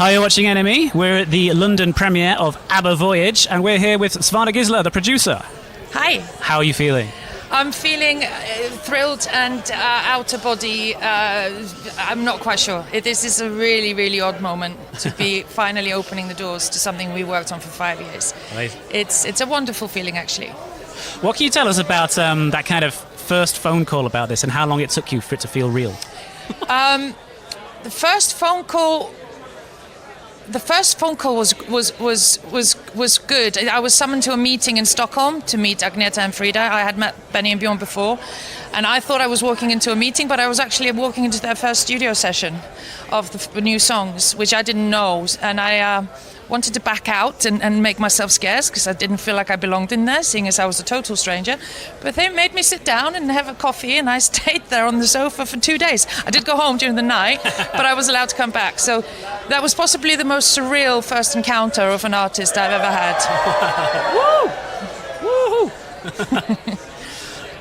Hi, you're watching NME. We're at the London premiere of ABBA Voyage, and we're here with Svana Gisler, the producer. Hi. How are you feeling? I'm feeling thrilled and out of body. I'm not quite sure. This is a really, really odd moment to be finally opening the doors to something we worked on for 5 years. Amazing. It's a wonderful feeling, actually. What can you tell us about that kind of first phone call about this and how long it took you for it to feel real? The first phone call was good. I was summoned to a meeting in Stockholm to meet Agneta and Frida. I had met Benny and Bjorn before, and I thought I was walking into a meeting, but I was actually walking into their first studio session of the new songs, which I didn't know, and I wanted to back out and make myself scarce because I didn't feel like I belonged in there, seeing as I was a total stranger. But they made me sit down and have a coffee, and I stayed there on the sofa for 2 days. I did go home during the night, but I was allowed to come back. So that was possibly the most surreal first encounter of an artist I've ever had. Woo! Woohoo!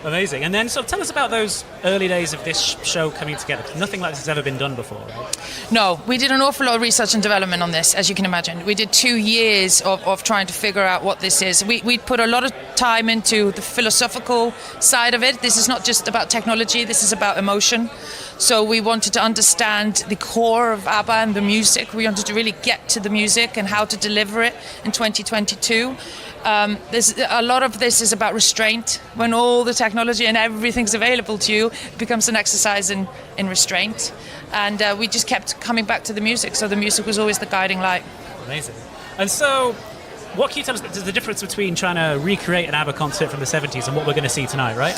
Amazing. And then, so tell us about those early days of this show coming together. Nothing like this has ever been done before, right? No, we did an awful lot of research and development on this, as you can imagine. We did 2 years of trying to figure out what this is. We put a lot of time into the philosophical side of it. This is not just about technology, this is about emotion. So we wanted to understand the core of ABBA and the music. We wanted to really get to the music and how to deliver it in 2022. There's a lot of this is about restraint. When all the technology and everything's available to you, it becomes an exercise in restraint. And we just kept coming back to the music. So the music was always the guiding light. Amazing. And so, what can you tell us is the difference between trying to recreate an ABBA concert from the 70s and what we're going to see tonight, right?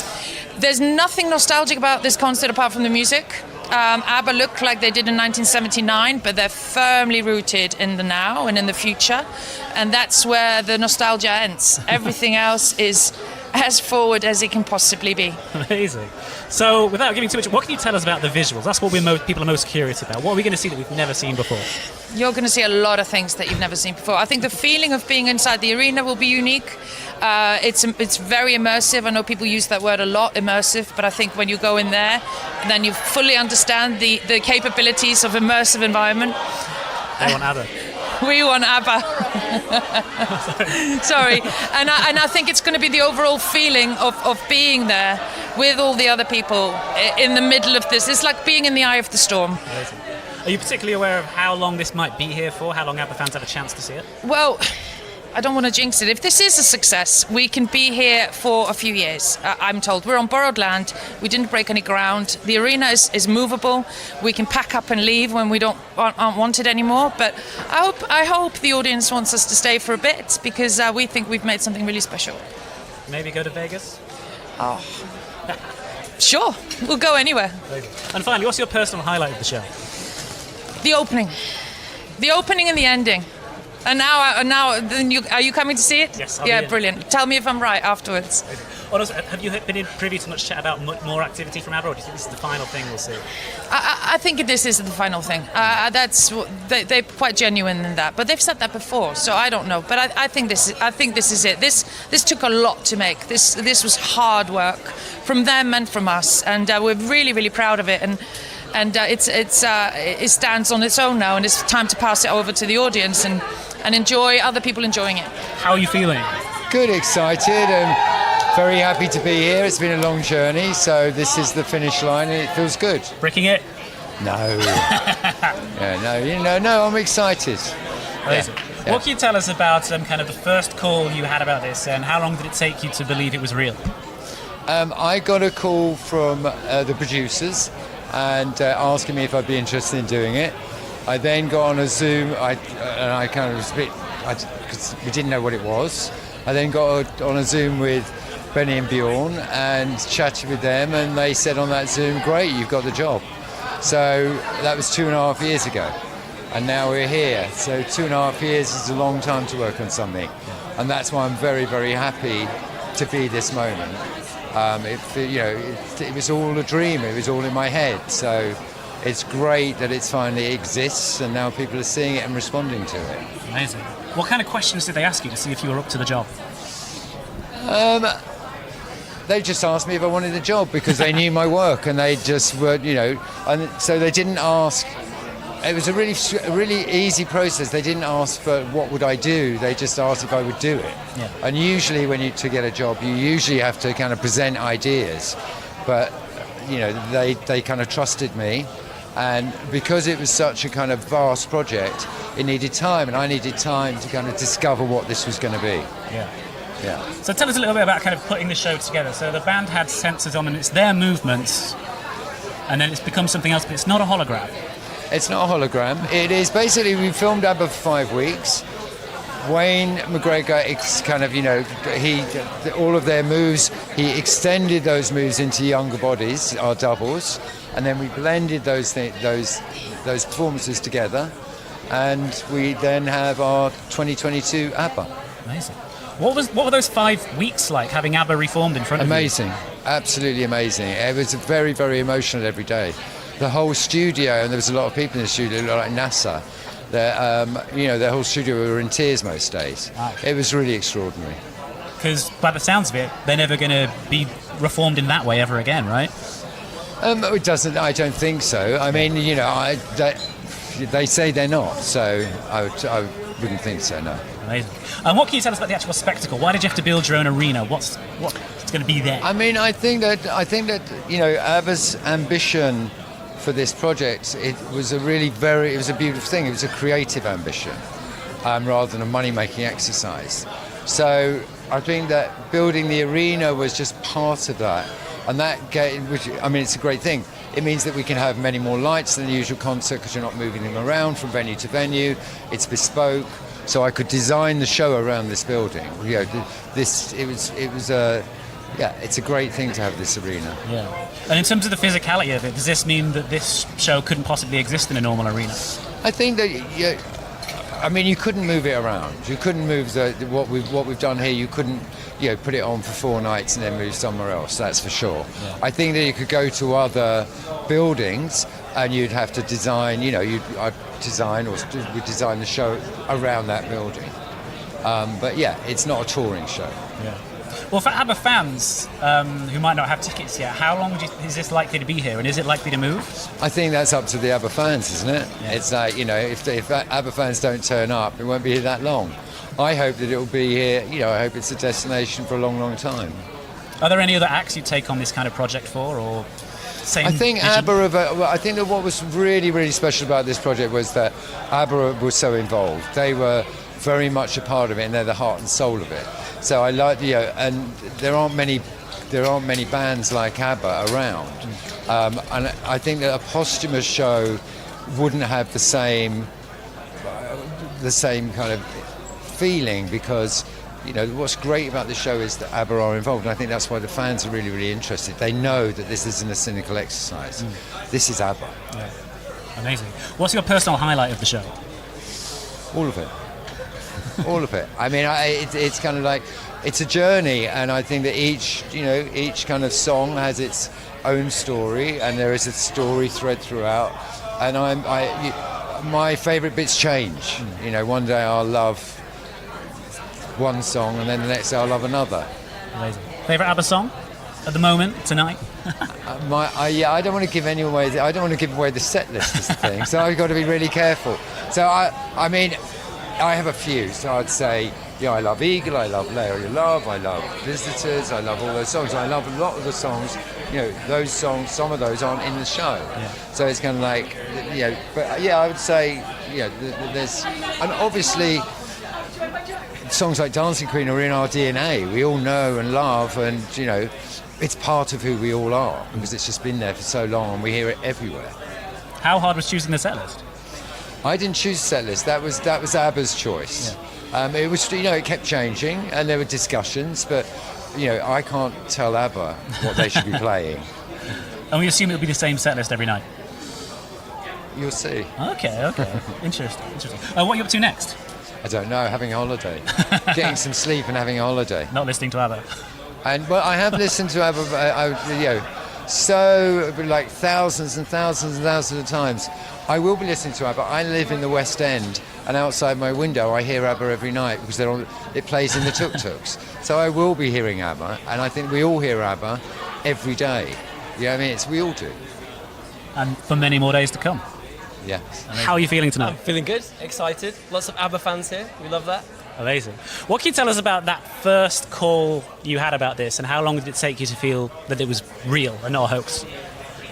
There's nothing nostalgic about this concert apart from the music. ABBA look like they did in 1979, but they're firmly rooted in the now and in the future. And that's where the nostalgia ends. Everything else is as forward as it can possibly be. Amazing. So, without giving too much, what can you tell us about the visuals? That's what people are most curious about. What are we going to see that we've never seen before? You're going to see a lot of things that you've never seen before. I think the feeling of being inside the arena will be unique. It's very immersive. I know people use that word a lot, immersive, but I think when you go in there, then you fully understand the capabilities of immersive environment. They want ABBA. We want ABBA. Sorry. And I think it's going to be the overall feeling of being there with all the other people in the middle of this. It's like being in the eye of the storm. Amazing. Are you particularly aware of how long this might be here for? How long ABBA fans have a chance to see it? Well, I don't want to jinx it. If this is a success, we can be here for a few years, I'm told. We're on borrowed land. We didn't break any ground. The arena is movable. We can pack up and leave when we aren't wanted anymore. But I hope the audience wants us to stay for a bit because we think we've made something really special. Maybe go to Vegas? Oh, sure. We'll go anywhere. And finally, what's your personal highlight of the show? The opening. The opening and the ending. And now, are you coming to see it? Yes, I'll Yeah, be in. Brilliant. Tell me if I'm right afterwards. Also, have you been privy to much chat about more activity from ABBA, or do you think this is the final thing we'll see? I think this is the final thing. They're quite genuine in that, but they've said that before, so I don't know. But I think this is it. This took a lot to make. This was hard work from them and from us, and we're really, really proud of it. And it stands on its own now, and it's time to pass it over to the audience and enjoy other people enjoying it. How are you feeling? Good, excited, and very happy to be here. It's been a long journey, so this is the finish line, and it feels good. Bricking it? No. No, I'm excited. Amazing. Yeah. What can you tell us about kind of the first call you had about this, and how long did it take you to believe it was real? I got a call from the producers and asking me if I'd be interested in doing it. I then got on a Zoom, and I kind of was a bit, because we didn't know what it was. I then got on a Zoom with Benny and Bjorn and chatted with them, and they said on that Zoom, great, you've got the job. So that was 2.5 years ago, and now we're here. So 2.5 years is a long time to work on something, and that's why I'm very, very happy to be this moment. It was all a dream, it was all in my head, so it's great that it finally exists and now people are seeing it and responding to it. Amazing. What kind of questions did they ask you to see if you were up to the job? They just asked me if I wanted the job because they knew my work and they just were, and so they didn't ask It was a really easy process. They didn't ask for what would I do. They just asked if I would do it. Yeah. And usually, to get a job, you usually have to kind of present ideas. But they kind of trusted me, and because it was such a kind of vast project, it needed time, and I needed time to kind of discover what this was going to be. Yeah. Yeah. So tell us a little bit about kind of putting the show together. So the band had sensors on, and it's their movements, and then it's become something else, but it's not a hologram. It's not a hologram. It is basically, we filmed ABBA for 5 weeks. Wayne McGregor, it's kind of, all of their moves, he extended those moves into younger bodies, our doubles, and then we blended those performances together, and we then have our 2022 ABBA. Amazing. What were those 5 weeks like, having ABBA reformed in front of you? Amazing, absolutely amazing. It was very, very emotional every day. The whole studio, and there was a lot of people in the studio, like NASA. Their whole studio were in tears most days. Wow. It was really extraordinary. Because by the sounds of it, they're never going to be reformed in that way ever again, right? It doesn't. I don't think so. I mean, they say they're not, so I wouldn't think so. No. Amazing. And what can you tell us about the actual spectacle? Why did you have to build your own arena? What's going to be there? I mean, I think that ABBA's ambition for this project, it was a beautiful thing. It was a creative ambition rather than a money-making exercise. So I think that building the arena was just part of that, and it's a great thing. It means that we can have many more lights than the usual concert because you're not moving them around from venue to venue. It's bespoke, so I could design the show around this building. It's a great thing to have this arena. Yeah. And in terms of the physicality of it, does this mean that this show couldn't possibly exist in a normal arena? I think that you couldn't move it around. You couldn't move what we've done here. You couldn't put it on for 4 nights and then move somewhere else. That's for sure. Yeah. I think that you could go to other buildings and you'd have to design. We'd design the show around that building. But yeah, it's not a touring show. Yeah. Well, for ABBA fans who might not have tickets yet, how long is this likely to be here, and is it likely to move? I think that's up to the ABBA fans, isn't it? Yeah. It's like, if ABBA fans don't turn up, it won't be here that long. I hope that it will be here, I hope it's a destination for a long, long time. Are there any other acts you'd take on this kind of project for, or same I think vision? I think that what was really, really special about this project was that ABBA was so involved. They were very much a part of it, and they're the heart and soul of it. So I like, and there aren't many bands like ABBA around, and I think that a posthumous show wouldn't have the same kind of feeling, because what's great about the show is that ABBA are involved, and I think that's why the fans are really, really interested. They know that this isn't a cynical exercise. This is ABBA. Yeah. Amazing. What's your personal highlight of the show? All of it. All of it. I mean, it's kind of like, it's a journey, and I think that each kind of song has its own story, and there is a story thread throughout. And my favourite bits change. One day I'll love one song, and then the next day I'll love another. Amazing. Favourite ABBA song at the moment, tonight? I don't want to give anyone away. I don't want to give away the set list, is the thing. So I've got to be really careful. So I mean, I have a few. So I'd say, I love Eagle, I love Lay All Your Love, I love Visitors, I love all those songs. I love a lot of the songs. Those songs, some of those aren't in the show. Yeah. So it's kind of like, but yeah, I would say, there's, and obviously, songs like Dancing Queen are in our DNA. We all know and love, and it's part of who we all are, because it's just been there for so long, and we hear it everywhere. How hard was choosing the set list? I didn't choose a set list. That was ABBA's choice. Yeah. It was, it kept changing, and there were discussions, but I can't tell ABBA what they should be playing. And we assume it'll be the same set list every night. You'll see. Okay. Interesting. What are you up to next? I don't know. Having a holiday, getting some sleep, and having a holiday. Not listening to ABBA. And I have listened to ABBA. So like thousands and thousands and thousands of times. I will be listening to ABBA. I live in the West End, and outside my window I hear ABBA every night because it plays in the tuk-tuks. So I will be hearing ABBA, and I think we all hear ABBA every day. We all do. And for many more days to come. Yes. How are you feeling tonight? Feeling good, excited. Lots of ABBA fans here. We love that. Amazing. What can you tell us about that first call you had about this, and how long did it take you to feel that it was real and not a hoax?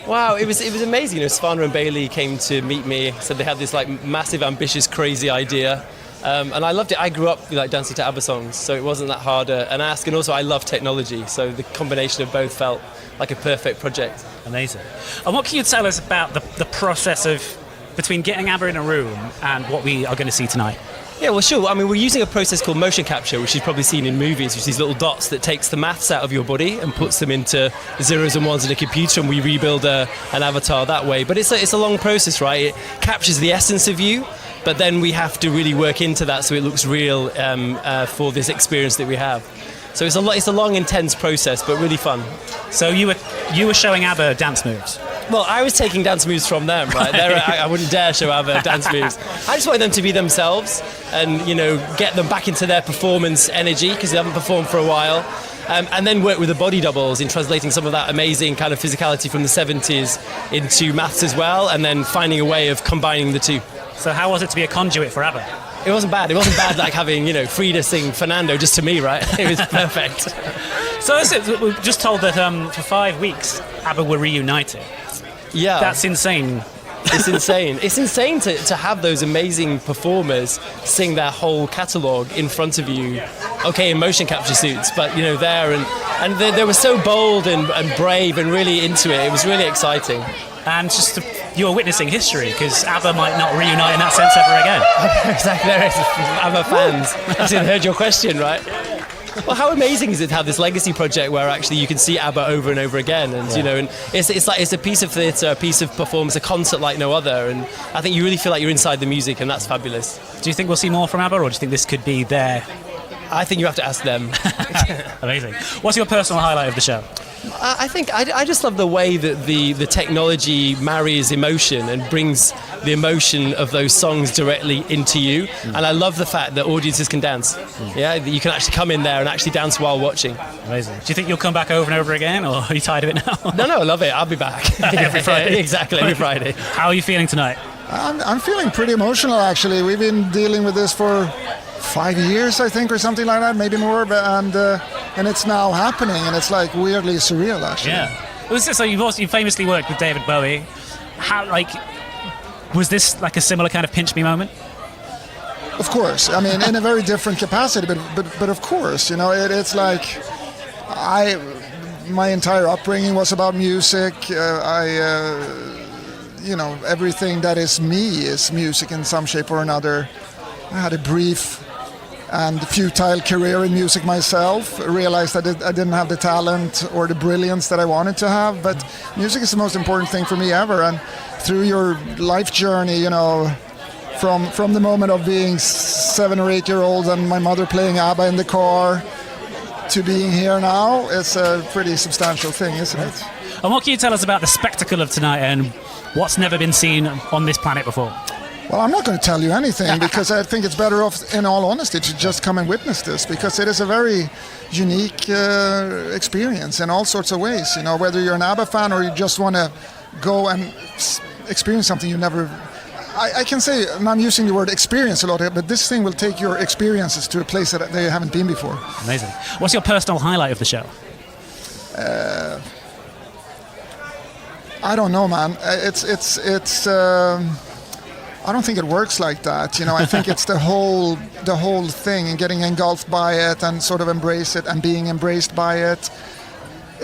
Wow, it was amazing. You know, Svana and Bailey came to meet me, said they had this like massive, ambitious, crazy idea. And I loved it. I grew up like dancing to ABBA songs, so it wasn't that hard an ask. And also, I love technology, so the combination of both felt like a perfect project. Amazing. And what can you tell us about the process of between getting ABBA in a room and what we are going to see tonight? Yeah, well, sure. I mean, we're using a process called motion capture, which you've probably seen in movies, which is these little dots that takes the maths out of your body and puts them into zeros and ones in a computer, and we rebuild an avatar that way. But it's a long process, right? It captures the essence of you, but then we have to really work into that so it looks real for this experience that we have. So it's a long, intense process, but really fun. So you were showing ABBA dance moves. Well, I was taking dance moves from them, right? I wouldn't dare show ABBA dance moves. I just wanted them to be themselves and, you know, get them back into their performance energy because they haven't performed for a while. And then work with the body doubles in translating some of that amazing kind of physicality from the 70s into maths as well, and then finding a way of combining the two. So how was it to be a conduit for ABBA? It wasn't bad. It wasn't bad like having, you know, Frida sing Fernando just to me, right? It was perfect. So that's it. We were just told that for 5 weeks, ABBA were reunited. Yeah. That's insane. It's insane. It's insane to have those amazing performers sing their whole catalogue in front of you. Okay, in motion capture suits, but you know, there and they were so bold and brave and really into it. It was really exciting. And just you're witnessing history because ABBA might not reunite in that sense ever again. Exactly. There it is. ABBA fans. I heard your question, right? Well, how amazing is it to have this legacy project where actually you can see ABBA over and over again, and you know, and it's a piece of theatre, a piece of performance, a concert like no other, and I think you really feel like you're inside the music, and that's fabulous. Do you think we'll see more from ABBA, or do you think this could be their? I think you have to ask them. Amazing. What's your personal highlight of the show? I think I just love the way that the technology marries emotion and brings the emotion of those songs directly into you. And I love the fact that audiences can dance. Yeah, that you can actually come in there and actually dance while watching. Amazing. Do you think you'll come back over and over again, or are you tired of it now? No, I love it. I'll be back. Every Friday. Exactly, every Friday. How are you feeling tonight? I'm feeling pretty emotional, actually. We've been dealing with this for 5 years, I think, or something like that, maybe more. And it's now happening, and it's like weirdly surreal, actually. Yeah. So you famously worked with David Bowie. How was this like a similar kind of pinch me moment? Of course. I mean, in a very different capacity, but of course, you know, it's like my entire upbringing was about music. You know, everything that is me is music in some shape or another. I had a brief and futile career in music myself. I realized that I didn't have the talent or the brilliance that I wanted to have, but music is the most important thing for me ever. And through your life journey, you know, from the moment of being 7 or 8 year old and my mother playing ABBA in the car to being here now, it's a pretty substantial thing, isn't it? And what can you tell us about the spectacle of tonight and what's never been seen on this planet before? Well, I'm not going to tell you anything because I think it's better off, in all honesty, to just come and witness this, because it is a very unique experience in all sorts of ways. You know, whether you're an ABBA fan or you just want to go and experience something you never... I can say, and I'm using the word experience a lot here, but this thing will take your experiences to a place that they haven't been before. Amazing. What's your personal highlight of the show? I don't know, man. I don't think it works like that. You know, I think it's the whole thing and getting engulfed by it and sort of embrace it and being embraced by it.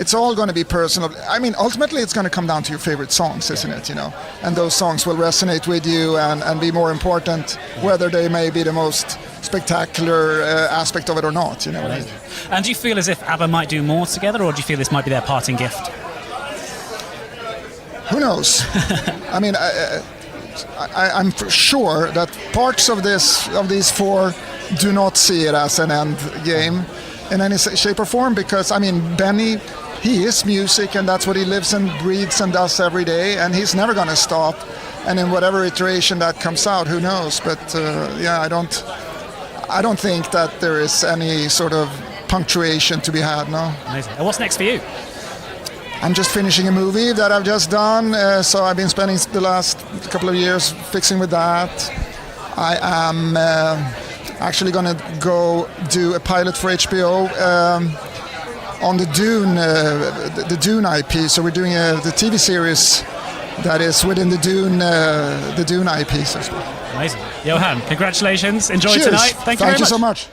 It's all going to be personal. I mean, ultimately, it's going to come down to your favorite songs, isn't it? You know, and those songs will resonate with you and be more important, whether they may be the most spectacular aspect of it or not. You know what I mean? And do you feel as if ABBA might do more together, or do you feel this might be their parting gift? Who knows? I mean, I'm sure that parts of these four do not see it as an end game in any shape or form, because, I mean, Benny, he is music, and that's what he lives and breathes and does every day, and he's never going to stop. And in whatever iteration that comes out, who knows? But yeah, I don't think that there is any sort of punctuation to be had. No. Amazing. And what's next for you? I'm just finishing a movie that I've just done, so I've been spending the last couple of years fixing with that. I am actually going to go do a pilot for HBO on the Dune IP. So we're doing the TV series that is within the Dune IP. So Amazing. Johan, congratulations. Enjoy cheers. tonight. Thank you very Thank you much. so much.